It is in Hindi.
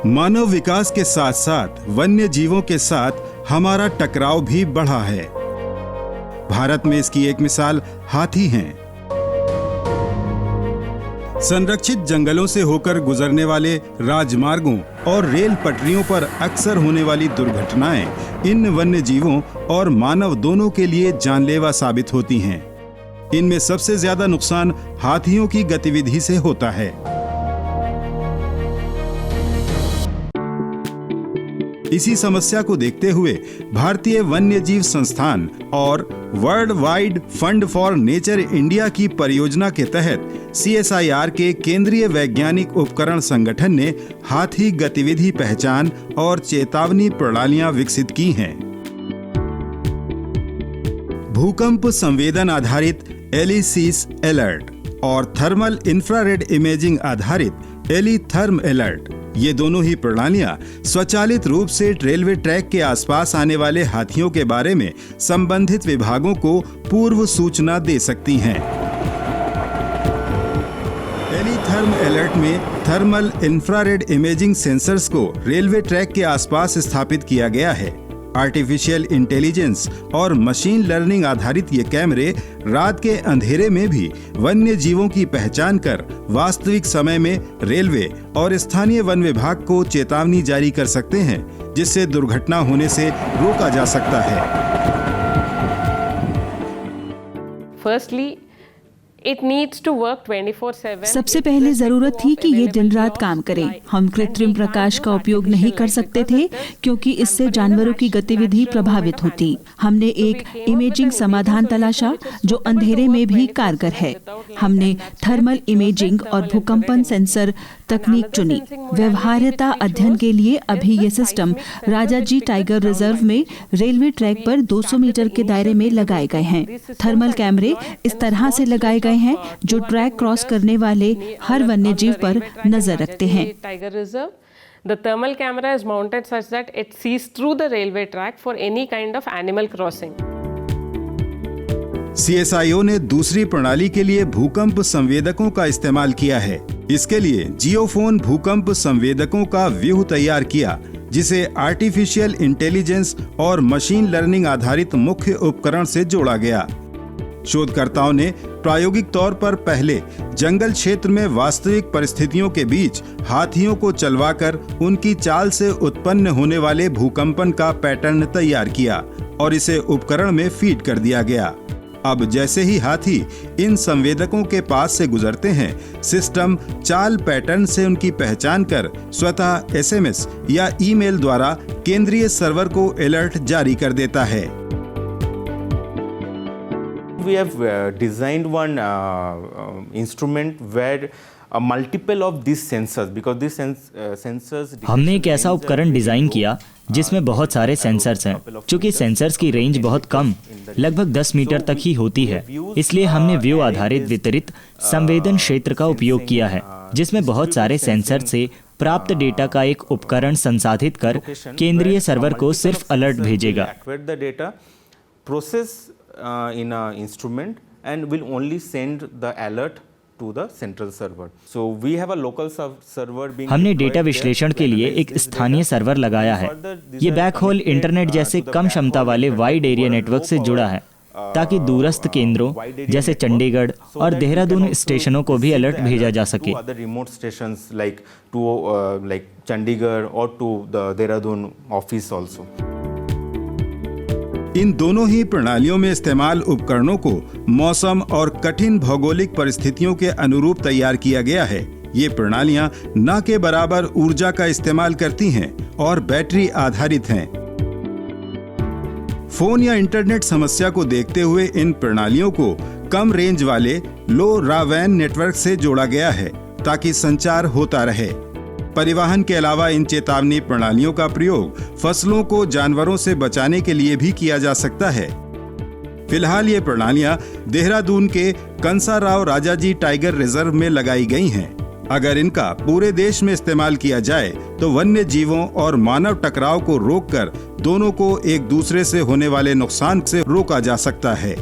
मानव विकास के साथ साथ वन्य जीवों के साथ हमारा टकराव भी बढ़ा है। भारत में इसकी एक मिसाल हाथी हैं। संरक्षित जंगलों से होकर गुजरने वाले राजमार्गों और रेल पटरियों पर अक्सर होने वाली दुर्घटनाएं इन वन्य जीवों और मानव दोनों के लिए जानलेवा साबित होती हैं। इनमें सबसे ज्यादा नुकसान हाथियों की गतिविधि से होता है। इसी समस्या को देखते हुए भारतीय वन्य जीव संस्थान और world wide fund for nature India की परियोजना के तहत CSIR के केंद्रीय वैज्ञानिक उपकरण संगठन ने हाथी गतिविधि पहचान और चेतावनी प्रणालियां विकसित की हैं। भूकंप संवेदन आधारित एलिसीस अलर्ट और थर्मल इंफ्रारेड इमेजिंग आधारित एलीथर्म अलर्ट, ये दोनों ही प्रणालियां स्वचालित रूप से रेलवे ट्रैक के आसपास आने वाले हाथियों के बारे में संबंधित विभागों को पूर्व सूचना दे सकती हैं। एलीथर्म अलर्ट में थर्मल इंफ्रारेड इमेजिंग सेंसर्स को रेलवे ट्रैक के आसपास स्थापित किया गया है। आर्टिफिशियल इंटेलिजेंस और मशीन लर्निंग आधारित ये कैमरे रात के अंधेरे में भी वन्य जीवों की पहचान कर वास्तविक समय में रेलवे और स्थानीय वन विभाग को चेतावनी जारी कर सकते हैं, जिससे दुर्घटना होने से रोका जा सकता है। Firstly, it needs to work 24/7. सबसे पहले जरूरत थी कि ये दिन रात काम करे। हम कृत्रिम प्रकाश का उपयोग नहीं कर सकते थे क्योंकि इससे जानवरों की गतिविधि प्रभावित होती। हमने एक इमेजिंग समाधान तलाशा जो अंधेरे में भी कारगर है। हमने थर्मल इमेजिंग और भूकंपन सेंसर तकनीक चुनी। व्यवहार्यता अध्ययन के लिए अभी ये सिस्टम राजाजी टाइगर रिजर्व में रेलवे ट्रैक पर 200 मीटर के दायरे में लगाए गए हैं। थर्मल कैमरे इस तरह से लगाए गए हैं जो ट्रैक क्रॉस करने वाले हर वन्य जीव पर नजर रखते हैं। The thermal camera is mounted such that it sees through the railway track for any kind of animal crossing. CSIO ने दूसरी प्रणाली के लिए भूकंप संवेदकों का इस्तेमाल किया है। इसके लिए जियोफोन भूकंप संवेदकों का व्यूह तैयार किया, जिसे आर्टिफिशियल इंटेलिजेंस और मशीन लर्निंग आधारित मुख्य उपकरण से जोड़ा गया। शोधकर्ताओं ने प्रायोगिक तौर पर पहले जंगल क्षेत्र में वास्तविक परिस्थितियों के बीच हाथियों को चलवाकर उनकी चाल से उत्पन्न होने वाले भूकंपन का पैटर्न तैयार किया और इसे उपकरण में फीड कर दिया गया। अब जैसे ही हाथी इन संवेदकों के पास से गुजरते हैं, सिस्टम चाल पैटर्न से उनकी पहचान कर स्वतः SMS या ईमेल द्वारा केंद्रीय सर्वर को अलर्ट जारी कर देता है। We have designed one instrument where a multiple of these sensors, because these sensors. हमने एक ऐसा उपकरण डिजाइन किया जिसमें बहुत सारे सेंसर्स हैं। चूंकि सेंसर्स की रेंज बहुत कम, लगभग 10 मीटर तक ही होती है, इसलिए हमने व्यू आधारित वितरित संवेदन क्षेत्र का उपयोग किया है, जिसमें बहुत सारे सेंसर से प्राप्त डेटा का एक उपकरण संसाधित कर केंद्रीय सर्वर को सिर्फ अलर्ट भेजेगा। In an instrument and will only send the alert to the central server. So we have a local server being. हमने डेटा विश्लेषण के लिए एक स्थानीय सर्वर लगाया है। ये बैकहोल इंटरनेट जैसे कम क्षमता वाले वाइड एरिया नेटवर्क से जुड़ा है, ताकि दूरस्थ केंद्रों जैसे चंडीगढ़ और देहरादून स्टेशनों को भी अलर्ट भेजा जा सके। Other remote stations like Chandigarh or to the Dehradun office also. इन दोनों ही प्रणालियों में इस्तेमाल उपकरणों को मौसम और कठिन भौगोलिक परिस्थितियों के अनुरूप तैयार किया गया है। ये प्रणालियां न के बराबर ऊर्जा का इस्तेमाल करती हैं और बैटरी आधारित हैं। फोन या इंटरनेट समस्या को देखते हुए इन प्रणालियों को कम रेंज वाले लो रावैन नेटवर्क से जोड़ा गया है, ताकि संचार होता रहे। परिवहन के अलावा इन चेतावनी प्रणालियों का प्रयोग फसलों को जानवरों से बचाने के लिए भी किया जा सकता है। फिलहाल ये प्रणालियां देहरादून के कंसाराव राजाजी टाइगर रिजर्व में लगाई गई हैं। अगर इनका पूरे देश में इस्तेमाल किया जाए तो वन्य जीवों और मानव टकराव को रोककर दोनों को एक दूसरे से होने वाले नुकसान से रोका जा सकता है।